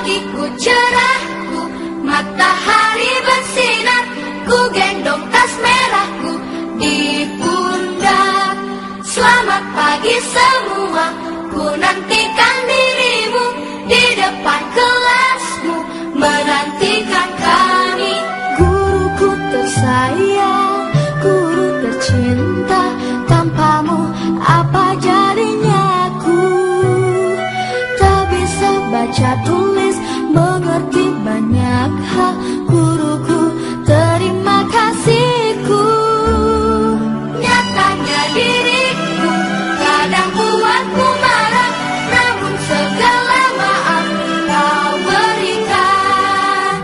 pagiku cerahku, matahari bersinar, ku gendong tas merahku di pundak. Selamat pagi semua, ku nantikan dirimu di depan kelasmu, menantikan kami. Guruku tersayang, guru tercinta, tanpamu apa jadinya aku? Tak bisa baca tulis, mengerti banyak hal. Guruku, terima kasihku. Nyatanya diriku kadang buatku marah, namun segala maaf kau berikan.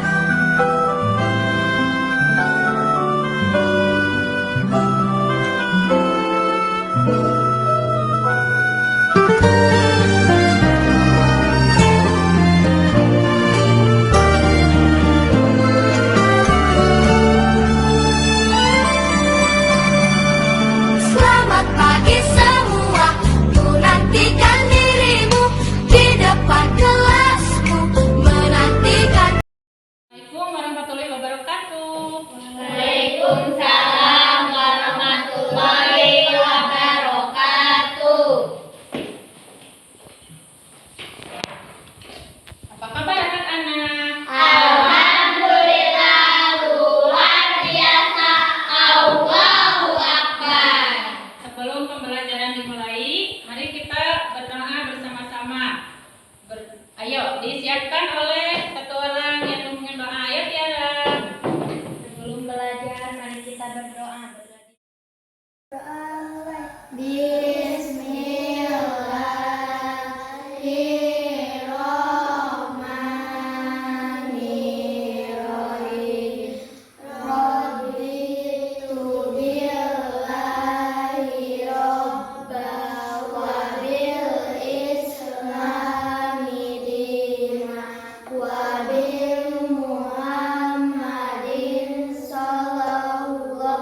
Selamat pagi semua, ku nantikan dirimu di depan kelasmu, menantikan. Assalamualaikum warahmatullahi wabarakatuh. Waalaikumsalam warahmatullahi wabarakatuh. Apa kabar anak-anak? Alhamdulillah luar biasa. Allahu Akbar. Sebelum pembelajaran dimulai, mari kita berdoa bersama-sama. Ayo, disiapkan oleh satu orang yang mungkin doa. Ayo Tiara. Sebelum belajar, mari kita berdoa. Bismillahirrahmanirrahim. Raditu billahi robba wa bil islami dina wa bil muhammadin sallallahu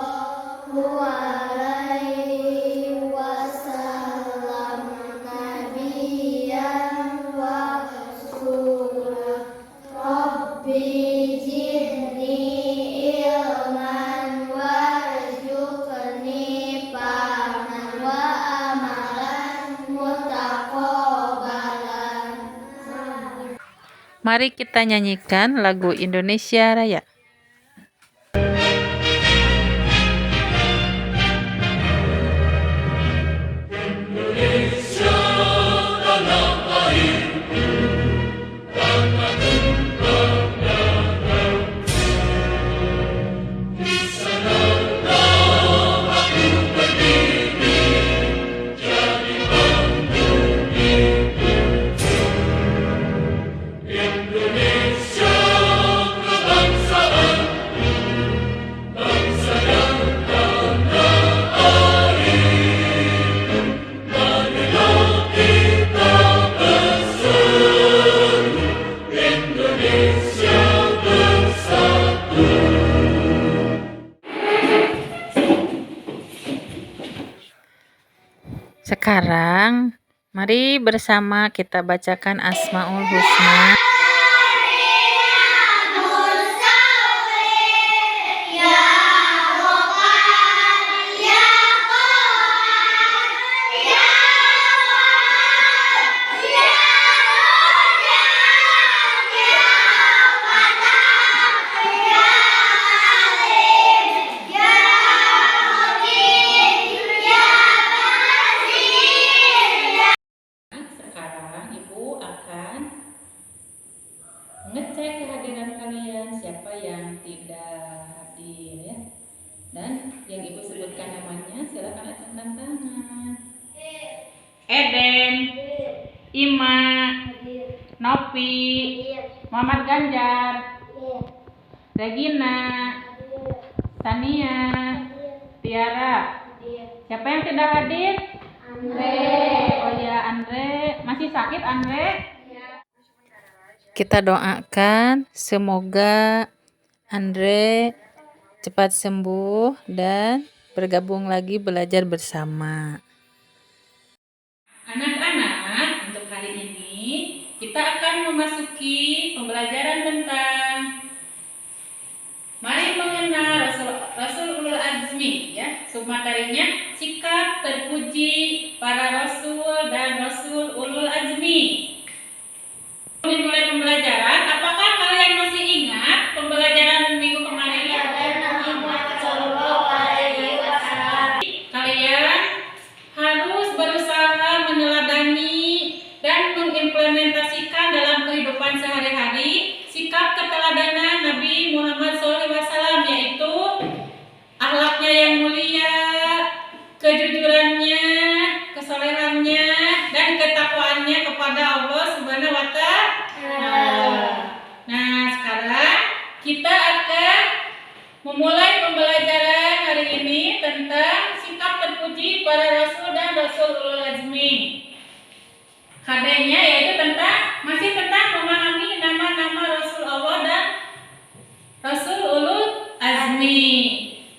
alaihi wasallam nabiyyan wa rasulah. Rabbi zidni ilman warzuqni fahman wa amalan mutaqabbalan. Mari kita nyanyikan lagu Indonesia Raya. Sekarang, mari bersama kita bacakan Asmaul Husna. Sekarang Ibu akan mengecek kehadiran kalian, siapa yang tidak hadir ya. Dan yang Ibu sebutkan namanya silakan acungkan tangan. Eden, Ima, Nopi, Muhammad Ganjar, Regina, Tania, Tiara. Siapa yang tidak hadir? Oh ya, Andre. Masih sakit Andre? Kita doakan semoga Andre cepat sembuh dan bergabung lagi belajar bersama. Anak-anak, untuk hari ini kita akan memasuki pembelajaran tentang mari mengenal Rasul Ulul Azmi, ya. Submaterinya sikap terpuji para Rasul dan Rasul Ulul Azmi. Mulai pembelajaran, apakah kalian masih ingat pembelajaran minggu kemarin? Kalian harus berusaha meneladani dan mengimplementasikan dalam kehidupan sehari-hari sikap keteladanan Nabi Muhammad SAW, yaitu akhlaknya yang mulia, kejujurannya, kesolehannya, dan ketakwaannya kepada Allah Subhanahu wa Ta'ala. Nah, sekarang kita akan memulai pembelajaran hari ini tentang sikap terpuji para Rasul dan Rasul Ulul Azmi. KD-nya yaitu masih tentang memahami nama-nama Rasul Allah dan Rasul Ulul Azmi.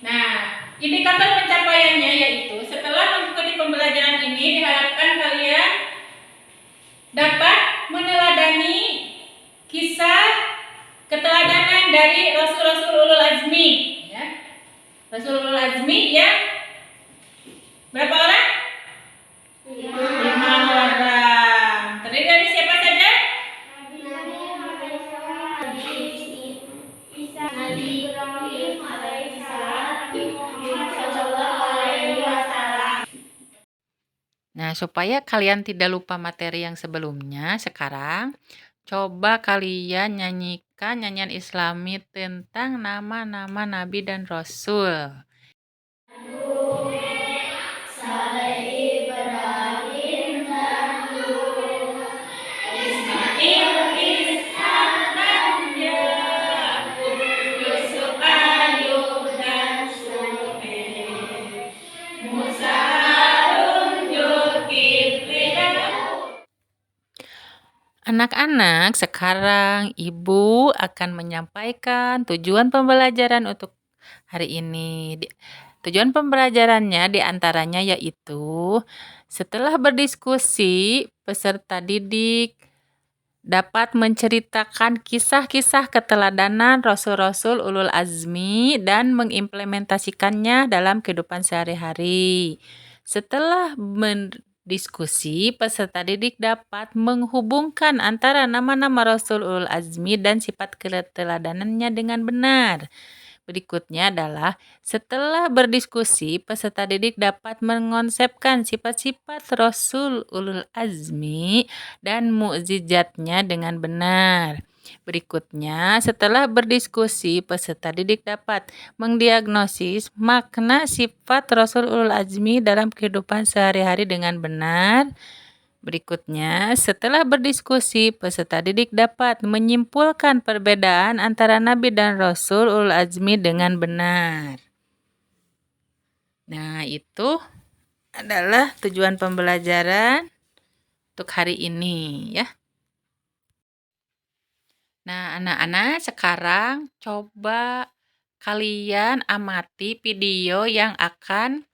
Nah, indikator pencapaiannya yaitu setelah mengikuti pembelajaran ini diharapkan kalian dapat meneladani kisah keteladanan dari Rasul-Rasul Ulul Azmi, ya. Rasul Ulul Azmi yang berapa orang? 5 orang. Terdiri dari siapa saja? Nah, supaya kalian tidak lupa materi yang sebelumnya, sekarang coba kalian nyanyikan nyanyian Islami tentang nama-nama Nabi dan Rasul. Anak-anak, sekarang Ibu akan menyampaikan tujuan pembelajaran untuk hari ini. Tujuan pembelajarannya diantaranya yaitu setelah berdiskusi, peserta didik dapat menceritakan kisah-kisah keteladanan Rasul-Rasul Ulul Azmi dan mengimplementasikannya dalam kehidupan sehari-hari. Setelah diskusi, peserta didik dapat menghubungkan antara nama-nama Rasul Ulul Azmi dan sifat keteladanannya dengan benar. Berikutnya adalah setelah berdiskusi, peserta didik dapat mengonsepkan sifat-sifat Rasul Ulul Azmi dan mukjizatnya dengan benar. Berikutnya, setelah berdiskusi, peserta didik dapat mendiagnosis makna sifat Rasul Ulul Azmi dalam kehidupan sehari-hari dengan benar. Berikutnya, setelah berdiskusi, peserta didik dapat menyimpulkan perbedaan antara Nabi dan Rasul Ulul Azmi dengan benar. Nah, itu adalah tujuan pembelajaran untuk hari ini, ya. Nah, anak-anak, sekarang coba kalian amati video yang akan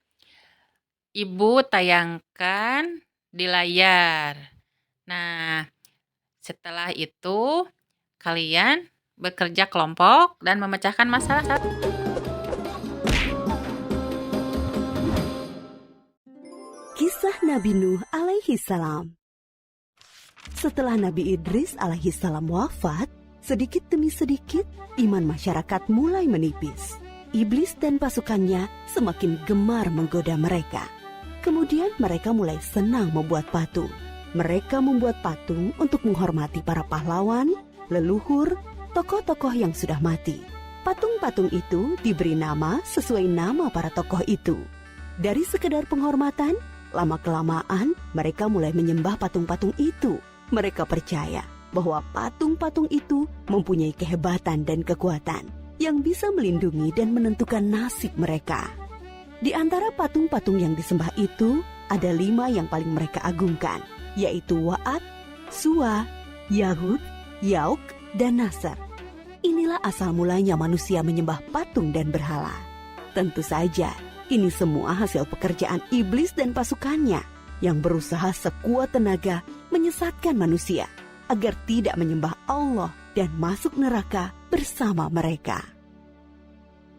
Ibu tayangkan di layar. Nah, setelah itu kalian bekerja kelompok dan memecahkan masalah. Kisah Nabi Nuh alaihi salam. Setelah Nabi Idris alaihi salam wafat, sedikit demi sedikit iman masyarakat mulai menipis. Iblis dan pasukannya semakin gemar menggoda mereka. Kemudian mereka mulai senang membuat patung. Mereka membuat patung untuk menghormati para pahlawan, leluhur, tokoh-tokoh yang sudah mati. Patung-patung itu diberi nama sesuai nama para tokoh itu. Dari sekedar penghormatan, lama-kelamaan mereka mulai menyembah patung-patung itu. Mereka percaya bahwa patung-patung itu mempunyai kehebatan dan kekuatan yang bisa melindungi dan menentukan nasib mereka. Di antara patung-patung yang disembah itu, ada 5 yang paling mereka agungkan, yaitu Wa'ad, Suwa, Yahud, Yauk, dan Nasr. Inilah asal mulanya manusia menyembah patung dan berhala. Tentu saja, ini semua hasil pekerjaan iblis dan pasukannya yang berusaha sekuat tenaga menyesatkan manusia. agar tidak menyembah Allah dan masuk neraka bersama mereka.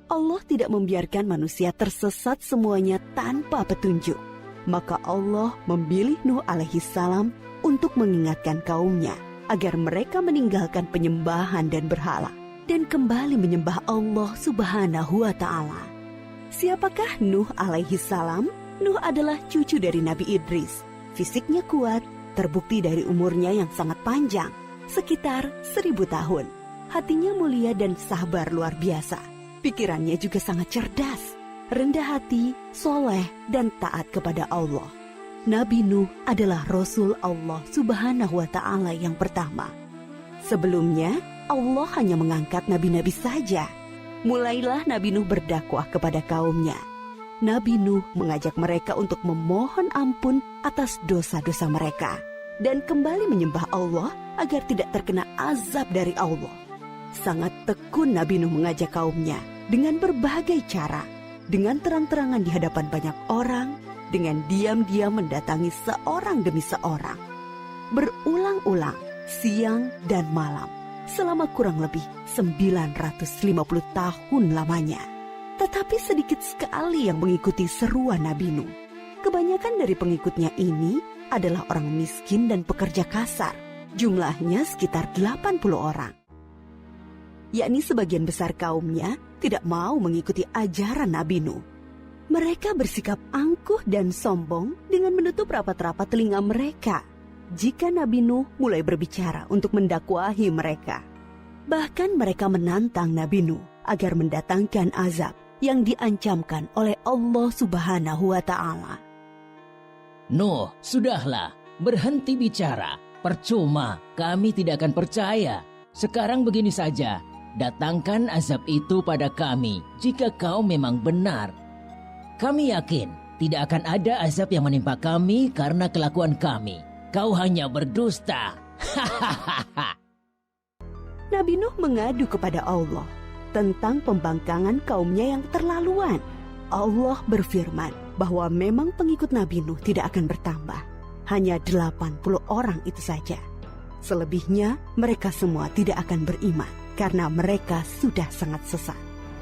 Allah tidak membiarkan manusia tersesat semuanya tanpa petunjuk. Maka Allah memilih Nuh alaihi salam untuk mengingatkan kaumnya agar mereka meninggalkan penyembahan dan berhala dan kembali menyembah Allah Subhanahu wa Ta'ala. Siapakah Nuh alaihi salam? Nuh adalah cucu dari Nabi Idris. Fisiknya kuat, terbukti dari umurnya yang sangat panjang, sekitar 1000 tahun. Hatinya mulia dan sabar luar biasa. Pikirannya juga sangat cerdas, rendah hati, soleh, dan taat kepada Allah. Nabi Nuh adalah Rasul Allah Subhanahu wa Ta'ala yang pertama. Sebelumnya, Allah hanya mengangkat nabi-nabi saja. Mulailah Nabi Nuh berdakwah kepada kaumnya. Nabi Nuh mengajak mereka untuk memohon ampun atas dosa-dosa mereka dan kembali menyembah Allah agar tidak terkena azab dari Allah. Sangat tekun Nabi Nuh mengajak kaumnya dengan berbagai cara, dengan terang-terangan di hadapan banyak orang, dengan diam-diam mendatangi seorang demi seorang, berulang-ulang, siang dan malam, selama kurang lebih 950 tahun lamanya. Tetapi sedikit sekali yang mengikuti seruan Nabi Nuh. Kebanyakan dari pengikutnya ini adalah orang miskin dan pekerja kasar. Jumlahnya sekitar 80 orang. Yakni sebagian besar kaumnya tidak mau mengikuti ajaran Nabi Nuh. Mereka bersikap angkuh dan sombong dengan menutup rapat-rapat telinga mereka jika Nabi Nuh mulai berbicara untuk mendakwahi mereka. Bahkan mereka menantang Nabi Nuh agar mendatangkan azab yang diancamkan oleh Allah Subhanahu wa Ta'ala. Nuh, sudahlah, berhenti bicara. Percuma, kami tidak akan percaya. Sekarang begini saja, datangkan azab itu pada kami jika kau memang benar. Kami yakin tidak akan ada azab yang menimpa kami karena kelakuan kami. Kau hanya berdusta. Nabi Nuh mengadu kepada Allah tentang pembangkangan kaumnya yang terlaluan. Allah berfirman bahwa memang pengikut Nabi Nuh tidak akan bertambah. Hanya 80 orang itu saja. Selebihnya mereka semua tidak akan beriman karena mereka sudah sangat sesat.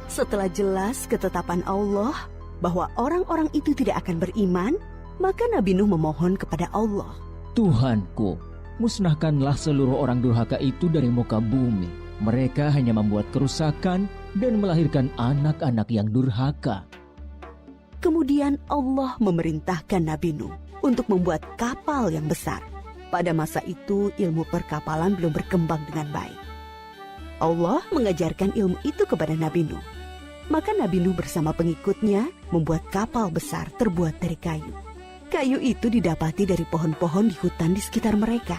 Setelah jelas ketetapan Allah bahwa orang-orang itu tidak akan beriman, maka Nabi Nuh memohon kepada Allah. Tuhanku, musnahkanlah seluruh orang durhaka itu dari muka bumi. Mereka hanya membuat kerusakan dan melahirkan anak-anak yang durhaka. Kemudian Allah memerintahkan Nabi Nuh untuk membuat kapal yang besar. Pada masa itu ilmu perkapalan belum berkembang dengan baik. Allah mengajarkan ilmu itu kepada Nabi Nuh. Maka Nabi Nuh bersama pengikutnya membuat kapal besar terbuat dari kayu. Kayu itu didapati dari pohon-pohon di hutan di sekitar mereka.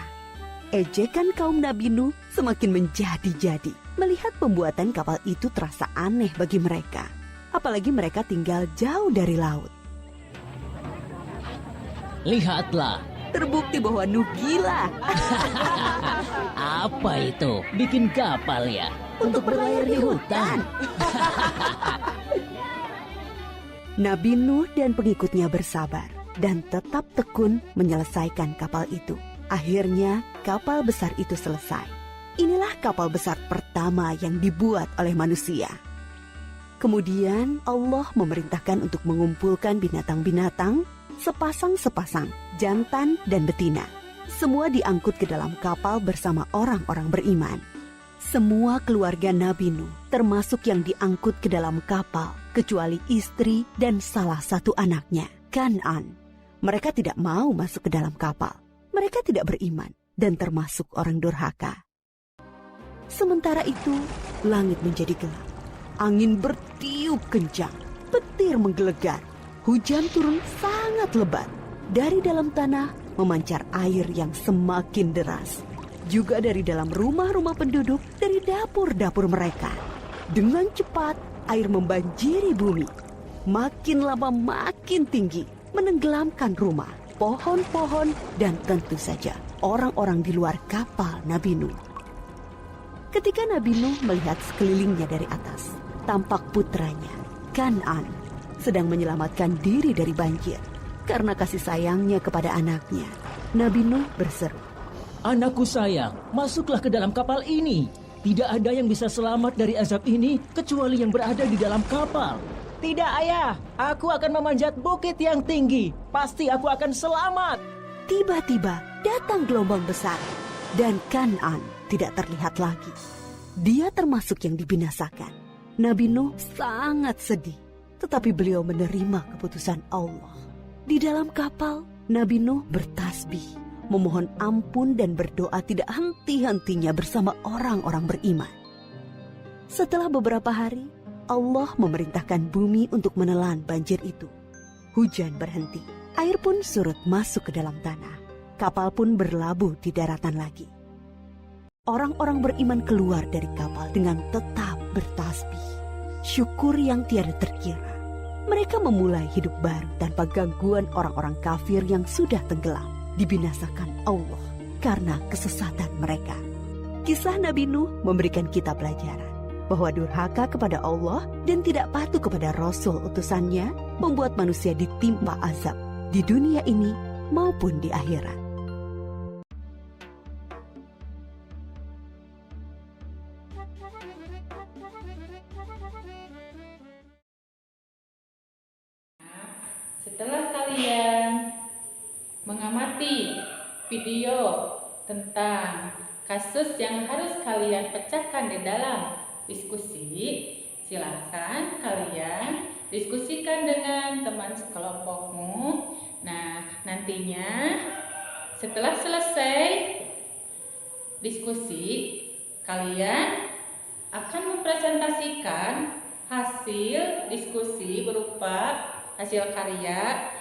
Ejekan kaum Nabi Nuh semakin menjadi-jadi. Melihat pembuatan kapal itu terasa aneh bagi mereka. Apalagi mereka tinggal jauh dari laut. Lihatlah, Terbukti bahwa Nuh gila apa itu? Bikin kapal ya? untuk berlayar di hutan. Nabi Nuh dan pengikutnya bersabar dan tetap tekun menyelesaikan kapal itu. Akhirnya kapal besar itu selesai. Inilah kapal besar pertama yang dibuat oleh manusia. Kemudian Allah memerintahkan untuk mengumpulkan binatang-binatang sepasang-sepasang, jantan dan betina. Semua diangkut ke dalam kapal bersama orang-orang beriman. Semua keluarga Nabi Nuh, termasuk yang diangkut ke dalam kapal, kecuali istri dan salah satu anaknya, Kan'an. Mereka tidak mau masuk ke dalam kapal. Mereka tidak beriman dan termasuk orang durhaka. Sementara itu, langit menjadi gelap. Angin bertiup kencang, petir menggelegar. Hujan turun sangat lebat. Dari dalam tanah memancar air yang semakin deras. Juga dari dalam rumah-rumah penduduk, dari dapur-dapur mereka. Dengan cepat, air membanjiri bumi. Makin lama makin tinggi, menenggelamkan rumah, pohon-pohon, dan tentu saja orang-orang di luar kapal Nabi Nuh. Ketika Nabi Nuh melihat sekelilingnya dari atas, tampak putranya, Kan'an, sedang menyelamatkan diri dari banjir. Karena kasih sayangnya kepada anaknya, Nabi Nuh berseru, Anakku sayang, masuklah ke dalam kapal ini. Tidak ada yang bisa selamat dari azab ini kecuali yang berada di dalam kapal. Tidak, ayah. Aku akan memanjat bukit yang tinggi. Pasti aku akan selamat. Tiba-tiba datang gelombang besar dan Kan'an tidak terlihat lagi. Dia termasuk yang dibinasakan. Nabi Nuh sangat sedih, tetapi beliau menerima keputusan Allah. Di dalam kapal, Nabi Nuh bertasbih, memohon ampun dan berdoa tidak henti-hentinya bersama orang-orang beriman. Setelah beberapa hari, Allah memerintahkan bumi untuk menelan banjir itu. Hujan berhenti, air pun surut masuk ke dalam tanah. Kapal pun berlabuh di daratan lagi. Orang-orang beriman keluar dari kapal dengan tetap bertasbih. Syukur yang tiada terkira. Mereka memulai hidup baru tanpa gangguan orang-orang kafir yang sudah tenggelam, dibinasakan Allah karena kesesatan mereka. Kisah Nabi Nuh memberikan kita pelajaran bahwa durhaka kepada Allah dan tidak patuh kepada Rasul utusannya membuat manusia ditimpa azab di dunia ini maupun di akhirat. Setelah kalian mengamati video tentang kasus yang harus kalian pecahkan di dalam diskusi, silahkan kalian diskusikan dengan teman sekelompokmu. Nah, nantinya setelah selesai diskusi, kalian akan mempresentasikan hasil diskusi berupa hasil karya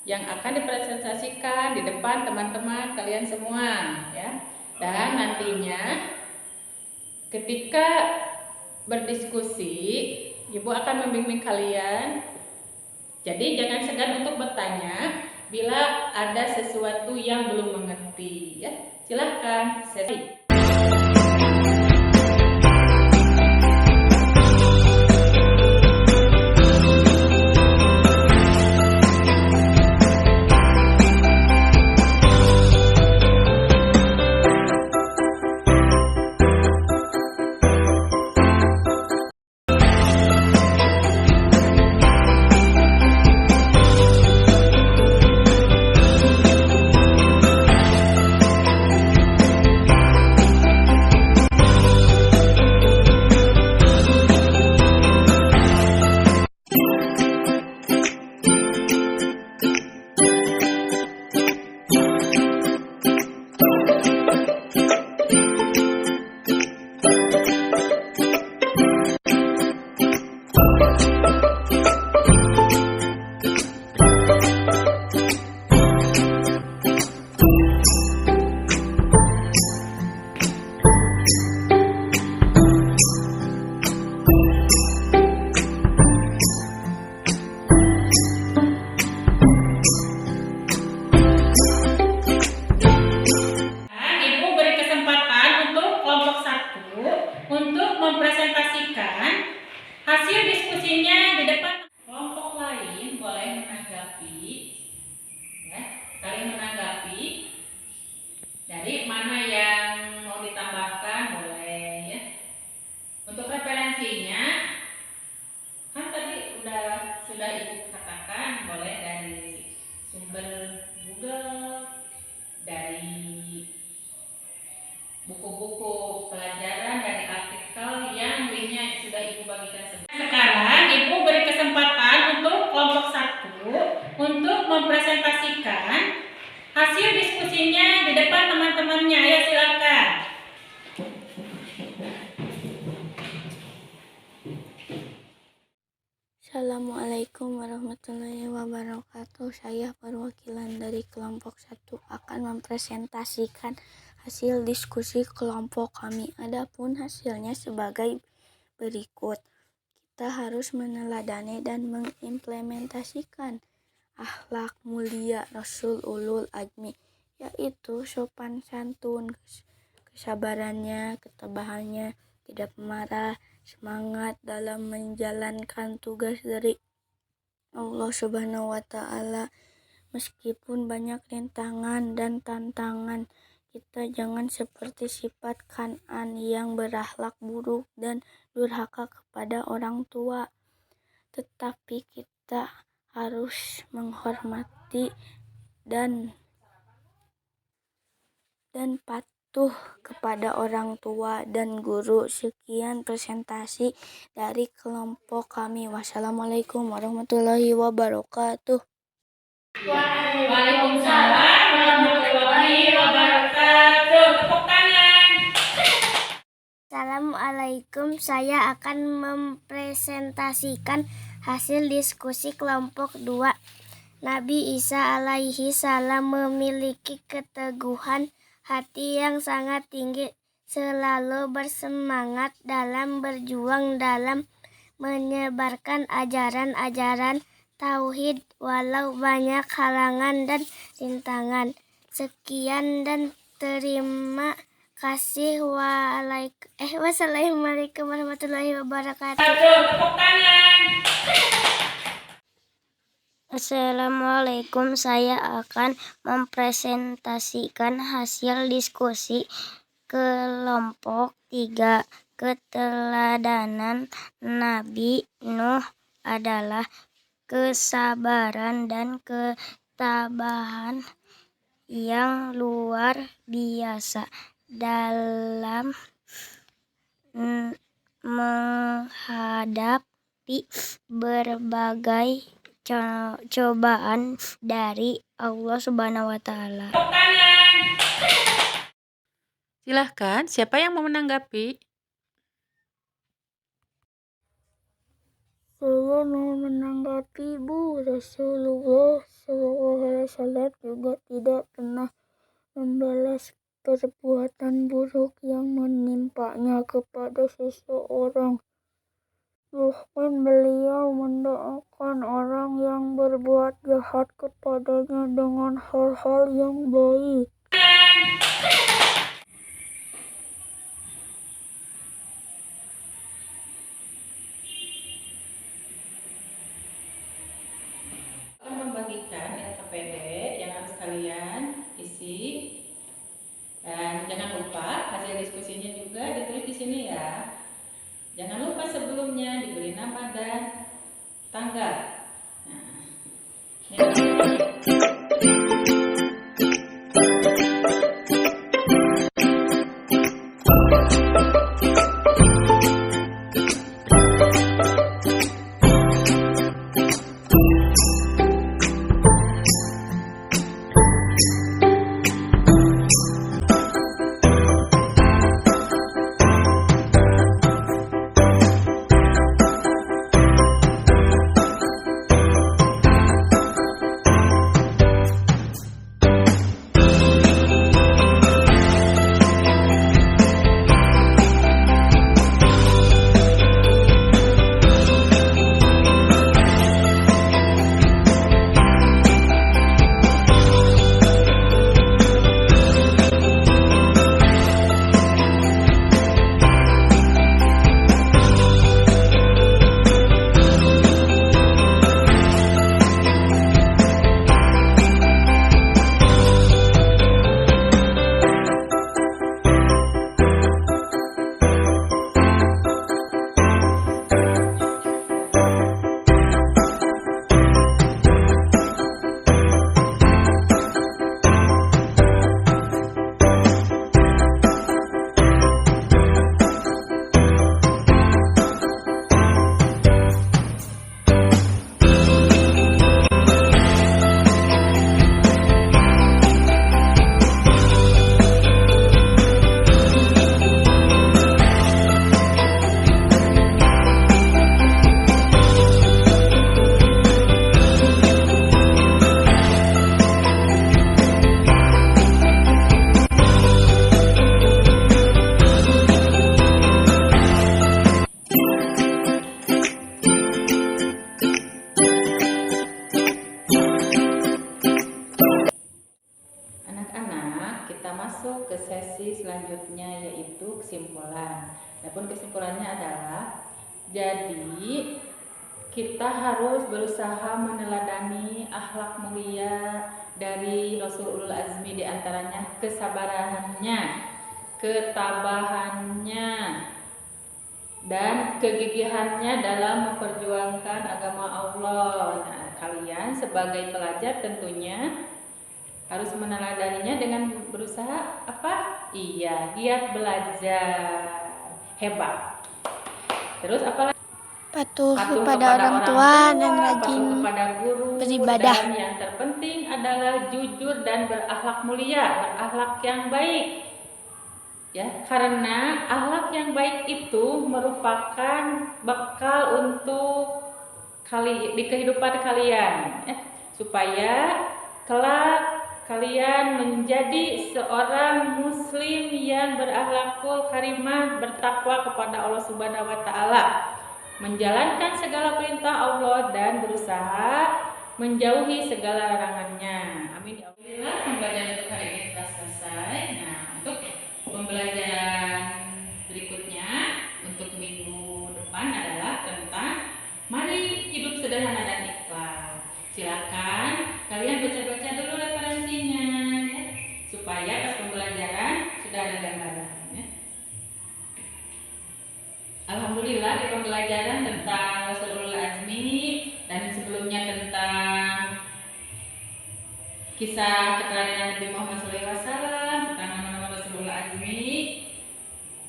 yang akan dipresentasikan di depan teman-teman kalian semua, ya. Dan nantinya ketika berdiskusi, Ibu akan membimbing kalian. Jadi jangan segan untuk bertanya bila ada sesuatu yang belum mengerti, ya. Silahkan sesi. Untuk mempresentasikan hasil diskusinya di depan kelompok lain, boleh menanggapi, ya, saling menanggapi dari mana yang mau ditambahkan, boleh, ya. Untuk referensinya kan tadi sudah Ibu katakan, boleh dari sumber Google, dari buku-buku pelajaran, dari artikel yang linknya sudah Ibu bagikan sebelumnya. Sekarang Ibu beri kesempatan untuk kelompok 1 untuk mempresentasikan hasil diskusinya di depan teman-temannya. Ya, silakan. Assalamualaikum warahmatullahi wabarakatuh. Saya perwakilan dari kelompok 1 akan mempresentasikan hasil diskusi kelompok kami. Adapun hasilnya sebagai berikut. Kita harus meneladani dan mengimplementasikan akhlak mulia Rasul Ulul Azmi, yaitu sopan santun, kesabarannya, ketabahannya, tidak pemarah, semangat dalam menjalankan tugas dari Allah Subhanahu wa Ta'ala. Meskipun banyak rintangan dan tantangan, kita jangan seperti sifat Kan'an yang berakhlak buruk dan durhaka kepada orang tua. Tetapi kita harus menghormati dan patuh kepada orang tua dan guru. Sekian presentasi dari kelompok kami. Wassalamualaikum warahmatullahi wabarakatuh. Waalaikumsalam warahmatullahi wabarakatuh. Tepuk tangan. Assalamualaikum, saya akan mempresentasikan hasil diskusi kelompok 2. Nabi Isa alaihi salam memiliki keteguhan hati yang sangat tinggi, selalu bersemangat dalam berjuang dalam menyebarkan ajaran-ajaran tauhid walau banyak halangan dan rintangan. Sekian dan terima kasih. Wassalamualaikum warahmatullahi wabarakatuh. Tepuk tangan. Assalamualaikum, saya akan mempresentasikan hasil diskusi kelompok 3. Keteladanan Nabi Nuh adalah kesabaran dan ketabahan yang luar biasa dalam menghadapi berbagai cobaan dari Allah Subhanahu wa Ta'ala. Silahkan, siapa yang mau menanggapi? Saya mau menanggapi Bu. Rasulullah SAW juga tidak pernah membalas perbuatan buruk yang menimpanya kepada seseorang. Bahkan beliau mendoakan orang yang berbuat jahat kepadanya dengan hal-hal yang baik. Akan membagikan LKPD yang harus kalian isi, dan jangan lupa hasil diskusinya juga ditulis di sini ya. Jangan lupa sebelumnya diberi nama dan tanggal. Nah, masuk ke sesi selanjutnya, yaitu kesimpulan. Adapun kesimpulannya adalah, jadi kita harus berusaha meneladani akhlak mulia dari Rasulul Azmi, diantaranya kesabarannya, ketabahannya, dan kegigihannya dalam memperjuangkan agama Allah. Nah, kalian sebagai pelajar tentunya harus meneladaninya dengan berusaha apa? Iya, giat belajar, hebat. Terus apa? Patuh Patuh kepada orang tua dan rajin patuh kepada guru, beribadah. dan yang terpenting adalah jujur dan berakhlak mulia, berakhlak yang baik. Ya, karena akhlak yang baik itu merupakan bekal untuk di kehidupan kalian, ya, supaya kelak kalian menjadi seorang muslim yang berakhlakul karimah, bertakwa kepada Allah Subhanahu wa taala, menjalankan segala perintah Allah dan berusaha menjauhi segala larangannya. Amin ya Allah. Pembelajaran untuk hari ini telah selesai. Nah, untuk pembelajaran berikutnya untuk minggu depan adalah tentang mari hidup sederhana dan ikhlas. Silakan kalian baca-baca dulu referensinya, ya, supaya pas pembelajaran sudah ada gambaran. Ya. Alhamdulillah, di pembelajaran tentang Rasulul Azmi dan sebelumnya tentang kisah keteladanan Nabi Muhammad SAW, tentang nama-nama Rasulul Azmi,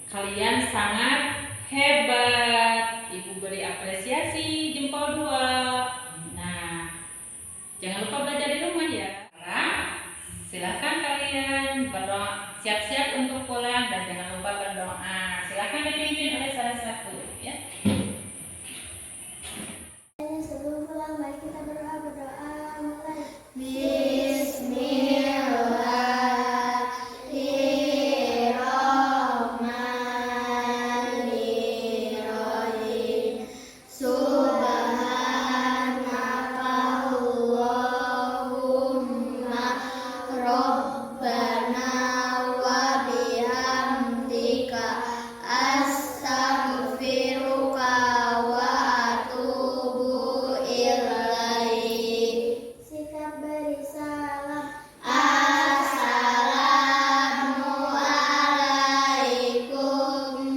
kalian sangat hebat. Ibu beri apresiasi jempol 2. Nah, jangan lupa belajar di rumah ya. Sekarang silakan kalian berdoa, siap-siap untuk pulang, dan jangan lupa berdoa. Silakan dipimpin oleh salah satu, ya. Sebelum pulang, mari kita berdoa mulai. Bismillahirrahmanirrahim. Subhanakallahumma Rabbana wa bihamdika astaghfiruka wa atubu ilaik. Sikap beri salam. Assalamualaikum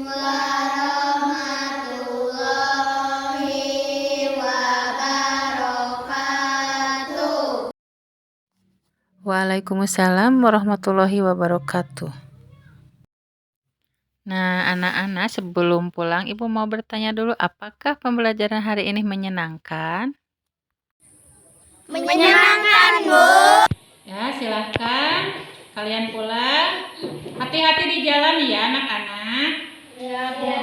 warahmatullahi wabarakatuh. Waalaikumsalam warahmatullahi wabarakatuh. Nah, anak-anak, sebelum pulang, Ibu mau bertanya dulu, apakah pembelajaran hari ini menyenangkan? Menyenangkan, Bu. Ya, silahkan kalian pulang. Hati-hati di jalan ya, anak-anak. Ya, Bu.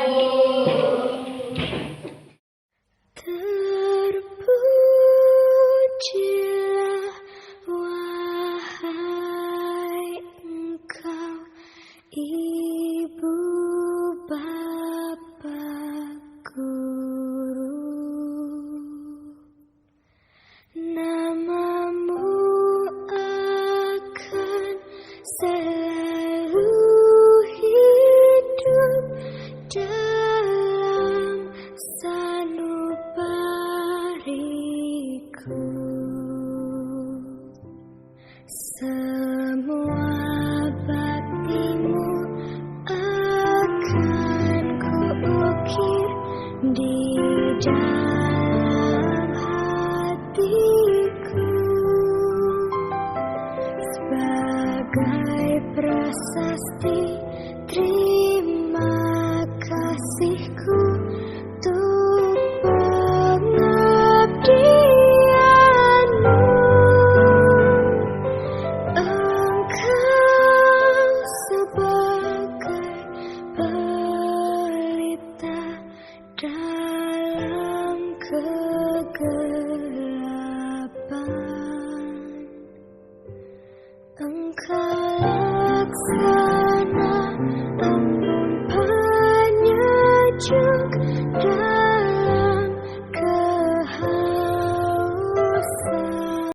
Terpujilah wahai engkau, ibu bapak guru. Namamu akan selalu hidup dalam sanubariku. Semua baktimu akan kuukir di dalam hatiku sebagai prasasti terima kasihku.